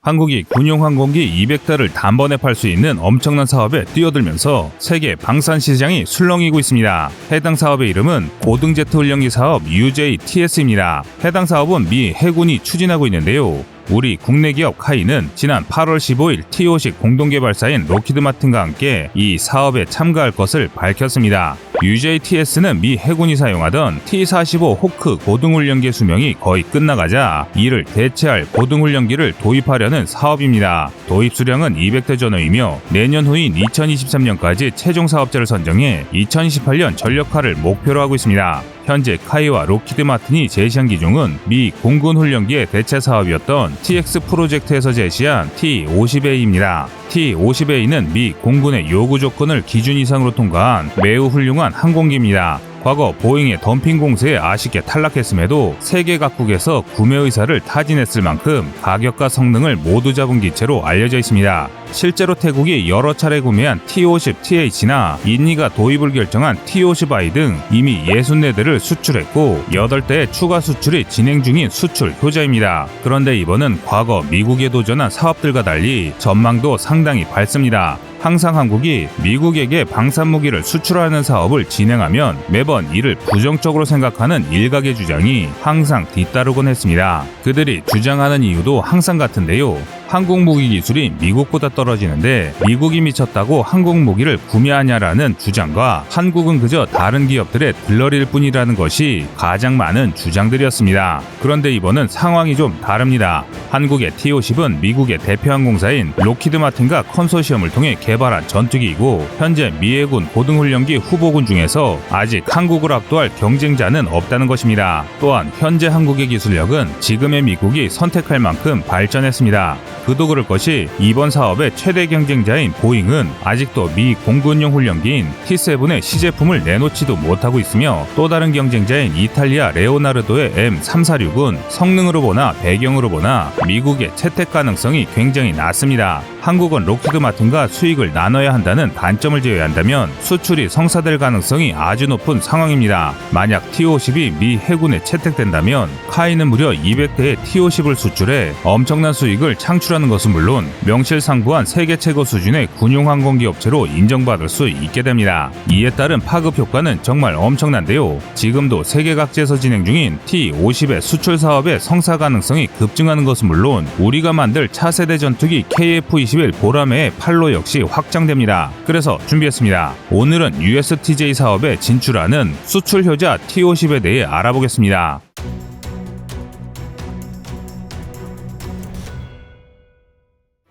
한국이 군용 항공기 200대를 단번에 팔 수 있는 엄청난 사업에 뛰어들면서 세계 방산 시장이 술렁이고 있습니다. 해당 사업의 이름은 고등제트 훈련기 사업 UJTS입니다. 해당 사업은 미 해군이 추진하고 있는데요. 우리 국내 기업 카이는 지난 8월 15일 T-50 공동개발사인 로키드 마틴과 함께 이 사업에 참가할 것을 밝혔습니다. UJTS는 미 해군이 사용하던 T-45 호크 고등훈련기의 수명이 거의 끝나가자 이를 대체할 고등훈련기를 도입하려는 사업입니다. 도입 수량은 200대 전후이며 내년 후인 2023년까지 최종 사업자를 선정해 2028년 전력화를 목표로 하고 있습니다. 현재 카이와 로키드 마틴이 제시한 기종은 미 공군 훈련기의 대체 사업이었던 TX 프로젝트에서 제시한 T-50A입니다. T-50A는 미 공군의 요구 조건을 기준 이상으로 통과한 매우 훌륭한 항공기입니다. 과거 보잉의 덤핑 공세에 아쉽게 탈락했음에도 세계 각국에서 구매 의사를 타진했을 만큼 가격과 성능을 모두 잡은 기체로 알려져 있습니다. 실제로 태국이 여러 차례 구매한 T-50TH나 인니가 도입을 결정한 T-50I 등 이미 64대를 수출했고 8대의 추가 수출이 진행 중인 수출 효자입니다. 그런데 이번은 과거 미국에 도전한 사업들과 달리 전망도 상당히 밝습니다. 항상 한국이 미국에게 방산무기를 수출하는 사업을 진행하면 매번 이를 부정적으로 생각하는 일각의 주장이 항상 뒤따르곤 했습니다. 그들이 주장하는 이유도 항상 같은데요. 한국 무기 기술이 미국보다 떨어지는데 미국이 미쳤다고 한국 무기를 구매하냐라는 주장과 한국은 그저 다른 기업들의 들러리일 뿐이라는 것이 가장 많은 주장들이었습니다. 그런데 이번은 상황이 좀 다릅니다. 한국의 T-50은 미국의 대표 항공사인 로키드 마틴과 컨소시엄을 통해 개발한 전투기이고 현재 미 해군 고등훈련기 후보군 중에서 아직 한국을 압도할 경쟁자는 없다는 것입니다. 또한 현재 한국의 기술력은 지금의 미국이 선택할 만큼 발전했습니다. 그도 그럴 것이 이번 사업의 최대 경쟁자인 보잉은 아직도 미 공군용 훈련기인 T-7의 시제품을 내놓지도 못하고 있으며 또 다른 경쟁자인 이탈리아 레오나르도의 M346은 성능으로 보나 배경으로 보나 미국의 채택 가능성이 굉장히 낮습니다. 한국은 로키드 마틴과 수익을 나눠야 한다는 단점을 제외한다면 수출이 성사될 가능성이 아주 높은 상황입니다. 만약 T-50이 미 해군에 채택된다면 카이는 무려 200대의 T-50을 수출해 엄청난 수익을 창출하는 것은 물론 명실상부한 세계 최고 수준의 군용 항공기 업체로 인정받을 수 있게 됩니다. 이에 따른 파급 효과는 정말 엄청난데요. 지금도 세계 각지에서 진행 중인 T-50의 수출 사업의 성사 가능성이 급증하는 것은 물론 우리가 만들 차세대 전투기 KF-21 보라매의 판로 역시 확장됩니다. 그래서 준비했습니다. 오늘은 USTJ 사업에 진출하는 수출 효자 T-50에 대해 알아보겠습니다.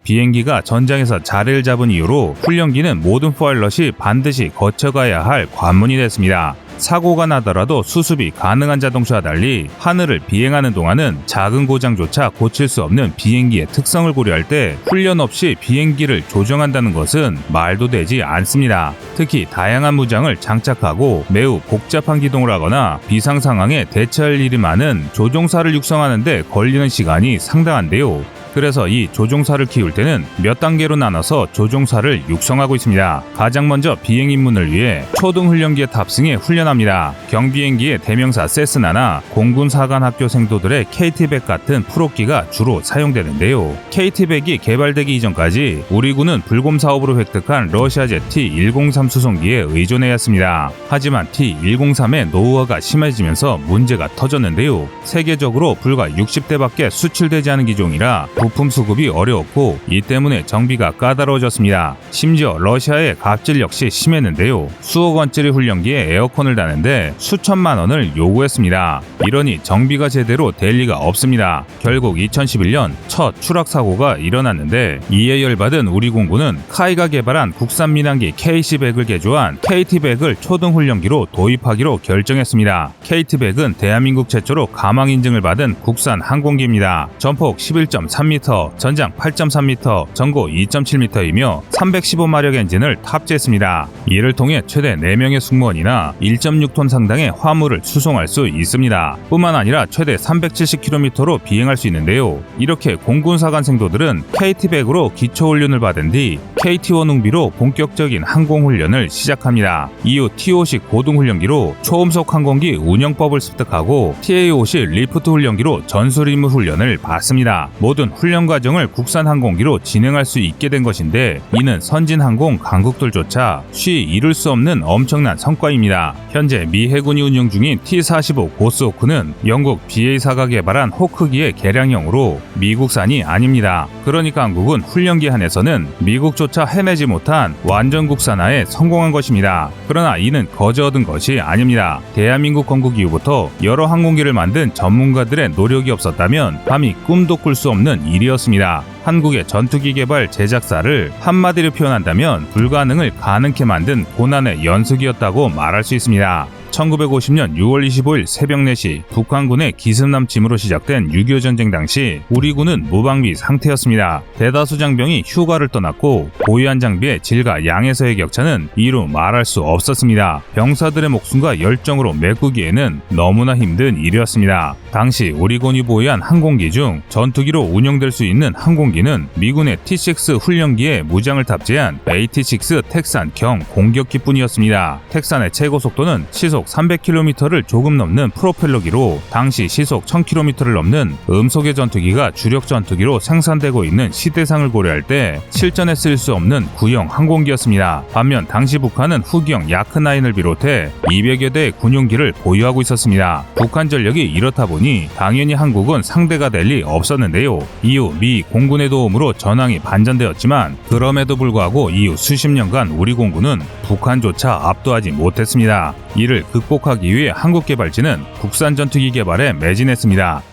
비행기가 전장에서 자리를 잡은 이후로 훈련기는 모든 파일럿이 반드시 거쳐가야 할 관문이 됐습니다. 사고가 나더라도 수습이 가능한 자동차와 달리 하늘을 비행하는 동안은 작은 고장조차 고칠 수 없는 비행기의 특성을 고려할 때 훈련 없이 비행기를 조정한다는 것은 말도 되지 않습니다. 특히 다양한 무장을 장착하고 매우 복잡한 기동을 하거나 비상 상황에 대처할 일이 많은 조종사를 육성하는 데 걸리는 시간이 상당한데요. 그래서 이 조종사를 키울 때는 몇 단계로 나눠서 조종사를 육성하고 있습니다. 가장 먼저 비행 입문을 위해 초등훈련기에 탑승해 훈련합니다. 경비행기의 대명사 세스나나 공군 사관학교 생도들의 KT-100 같은 프로기가 주로 사용되는데요. KT-100이 개발되기 이전까지 우리 군은 불곰 사업으로 획득한 러시아제 T-103 수송기에 의존해야 했습니다. 하지만 T-103의 노후화가 심해지면서 문제가 터졌는데요. 세계적으로 불과 60대밖에 수출되지 않은 기종이라 부품 수급이 어려웠고 이 때문에 정비가 까다로워졌습니다. 심지어 러시아의 갑질 역시 심했는데요. 수억 원짜리 훈련기에 에어컨을 다는데 수천만 원을 요구했습니다. 이러니 정비가 제대로 될 리가 없습니다. 결국 2011년 첫 추락 사고가 일어났는데 이에 열받은 우리 공군은 카이가 개발한 국산 민항기 KC-100을 개조한 KT-100을 초등 훈련기로 도입하기로 결정했습니다. KT-100은 대한민국 최초로 가망 인증을 받은 국산 항공기입니다. 전폭 11.3m, 전장 8.3m, 전고 2.7m이며 315마력 엔진을 탑재했습니다. 이를 통해 최대 4명의 승무원이나 1.6톤 상당의 화물을 수송할 수 있습니다. 뿐만 아니라 최대 370km로 비행할 수 있는데요. 이렇게 공군 사관 생도들은 KT-100으로 기초훈련을 받은 뒤 KT-1 웅비로 본격적인 항공훈련을 시작합니다. 이후 T-50 고등훈련기로 초음속 항공기 운영법을 습득하고 TA-50 리프트 훈련기로 전술 임무 훈련을 받습니다. 모든 훈련 과정을 국산 항공기로 진행할 수 있게 된 것인데 이는 선진 항공 강국들조차 쉬이 이룰 수 없는 엄청난 성과입니다. 현재 미 해군이 운용 중인 T-45 고스호크는 영국 BA사가 개발한 호크기의 개량형으로 미국산이 아닙니다. 그러니까 한국은 훈련기 한에서는 미국조차 해내지 못한 완전 국산화에 성공한 것입니다. 그러나 이는 거저 얻은 것이 아닙니다. 대한민국 건국 이후부터 여러 항공기를 만든 전문가들의 노력이 없었다면 감히 꿈도 꿀 수 없는 일이었습니다. 한국의 전투기 개발 제작사를 한마디로 표현한다면 불가능을 가능케 만든 고난의 연속이었다고 말할 수 있습니다. 1950년 6월 25일 새벽 4시 북한군의 기습남침으로 시작된 6.25 전쟁 당시 우리 군은 무방비 상태였습니다. 대다수 장병이 휴가를 떠났고 보유한 장비의 질과 양에서의 격차는 이루 말할 수 없었습니다. 병사들의 목숨과 열정으로 메꾸기에는 너무나 힘든 일이었습니다. 당시 우리 군이 보유한 항공기 중 전투기로 운영될 수 있는 항공기는 미군의 T-6 훈련기에 무장을 탑재한 AT-6 텍산 경 공격기뿐이었습니다. 텍산의 최고 속도는 시속 300km를 조금 넘는 프로펠러기로 당시 시속 1000km를 넘는 음속의 전투기가 주력 전투기로 생산되고 있는 시대상을 고려할 때 실전에 쓸 수 없는 구형 항공기였습니다. 반면 당시 북한은 후기형 야크9을 비롯해 200여 대의 군용기를 보유하고 있었습니다. 북한 전력이 이렇다 보니 당연히 한국은 상대가 될 리 없었는데요. 이후 미 공군의 도움으로 전황이 반전되었지만 그럼에도 불구하고 이후 수십 년간 우리 공군은 북한조차 압도하지 못했습니다. 이를 극복하기 위해 한국 개발진은 국산 전투기 개발에 매진했습니다.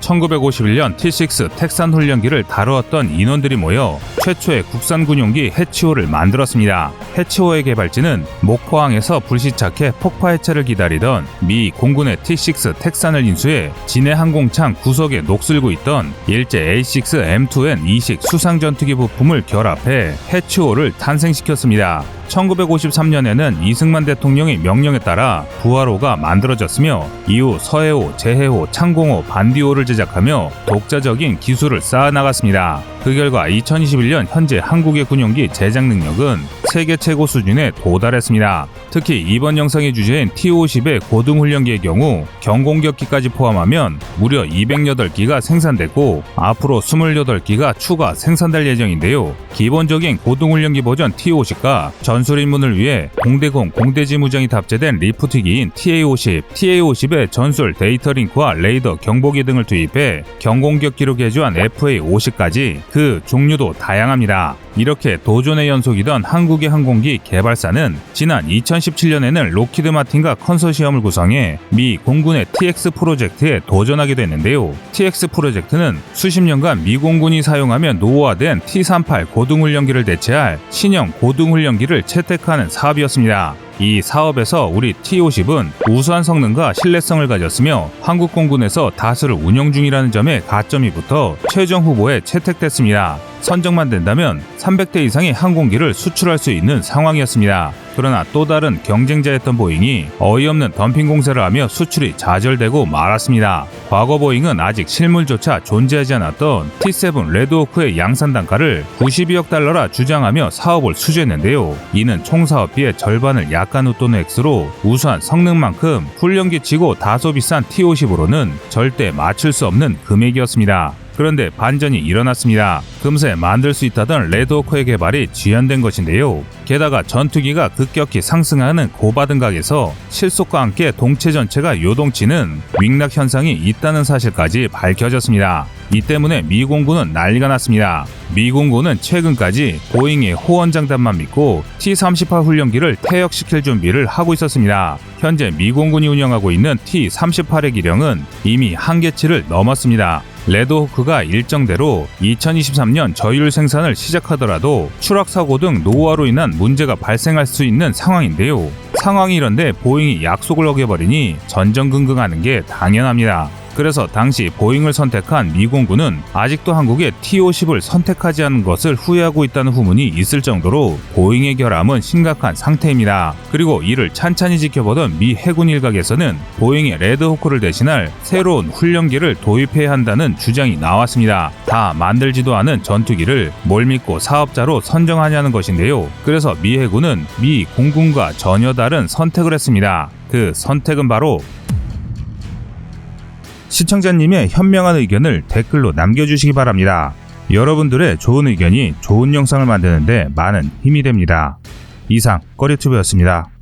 1951년 T-6 텍산 훈련기를 다루었던 인원들이 모여 최초의 국산 군용기 해치호를 만들었습니다. 해치호의 개발지는 목포항에서 불시착해 폭파 해체를 기다리던 미 공군의 T-6 텍산을 인수해 진해 항공창 구석에 녹슬고 있던 일제 A6M2N 이식 수상 전투기 부품을 결합해 해치호를 탄생시켰습니다. 1953년에는 이승만 대통령의 명령에 따라 부하로가 만들어졌으며 이후 서해호, 제해호, 창공호, 반디호를 제작하며 독자적인 기술을 쌓아나갔습니다. 그 결과 2021년 현재 한국의 군용기 제작 능력은 세계 최고 수준에 도달했습니다. 특히 이번 영상의 주제인 T-50의 고등훈련기의 경우 경공격기까지 포함하면 무려 208기가 생산됐고 앞으로 28기가 추가 생산될 예정인데요. 기본적인 고등훈련기 버전 T-50과 전술 임무를 위해 공대공, 공대지 무장이 탑재된 리프트기인 TA-50, TA-50의 전술 데이터 링크와 레이더 경보기 등을 투입해 경공격기로 개조한 FA-50까지 그 종류도 다양합니다. 이렇게 도전의 연속이던 한국의 항공기 개발사는 지난 2017년에는 록히드 마틴과 컨소시엄을 구성해 미 공군의 TX 프로젝트에 도전하게 됐는데요. TX 프로젝트는 수십 년간 미 공군이 사용하며 노후화된 T-38 고등훈련기를 대체할 신형 고등훈련기를 채택하는 사업이었습니다. 이 사업에서 우리 T-50은 우수한 성능과 신뢰성을 가졌으며 한국 공군에서 다수를 운영 중이라는 점에 가점이 붙어 최종 후보에 채택됐습니다. 선정만 된다면 300대 이상의 항공기를 수출할 수 있는 상황이었습니다. 그러나 또 다른 경쟁자였던 보잉이 어이없는 덤핑 공세를 하며 수출이 좌절되고 말았습니다. 과거 보잉은 아직 실물조차 존재하지 않았던 T-7 레드호크의 양산 단가를 92억 달러라 주장하며 사업을 수주했는데요. 이는 총 사업비의 절반을 약간 웃도는 액수로 우수한 성능만큼 훈련기치고 다소 비싼 T-50으로는 절대 맞출 수 없는 금액이었습니다. 그런데 반전이 일어났습니다. 금세 만들 수 있다던 레드호크의 개발이 지연된 것인데요. 게다가 전투기가 급격히 상승하는 고바등각에서 실속과 함께 동체 전체가 요동치는 윙락 현상이 있다는 사실까지 밝혀졌습니다. 이 때문에 미 공군은 난리가 났습니다. 미 공군은 최근까지 보잉의 호언장담만 믿고 T-38 훈련기를 퇴역시킬 준비를 하고 있었습니다. 현재 미 공군이 운영하고 있는 T-38의 기령은 이미 한계치를 넘었습니다. 레드호크가 일정대로 2023년 저율 생산을 시작하더라도 추락사고 등 노후화로 인한 문제가 발생할 수 있는 상황인데요. 상황이 이런데 보잉이 약속을 어겨버리니 전전긍긍하는 게 당연합니다. 그래서 당시 보잉을 선택한 미 공군은 아직도 한국의 T-50을 선택하지 않은 것을 후회하고 있다는 후문이 있을 정도로 보잉의 결함은 심각한 상태입니다. 그리고 이를 찬찬히 지켜보던 미 해군 일각에서는 보잉의 레드호크를 대신할 새로운 훈련기를 도입해야 한다는 주장이 나왔습니다. 다 만들지도 않은 전투기를 뭘 믿고 사업자로 선정하냐는 것인데요. 그래서 미 해군은 미 공군과 전혀 다른 선택을 했습니다. 그 선택은 바로 시청자님의 현명한 의견을 댓글로 남겨주시기 바랍니다. 여러분들의 좋은 의견이 좋은 영상을 만드는데 많은 힘이 됩니다. 이상 꺼리튜브였습니다.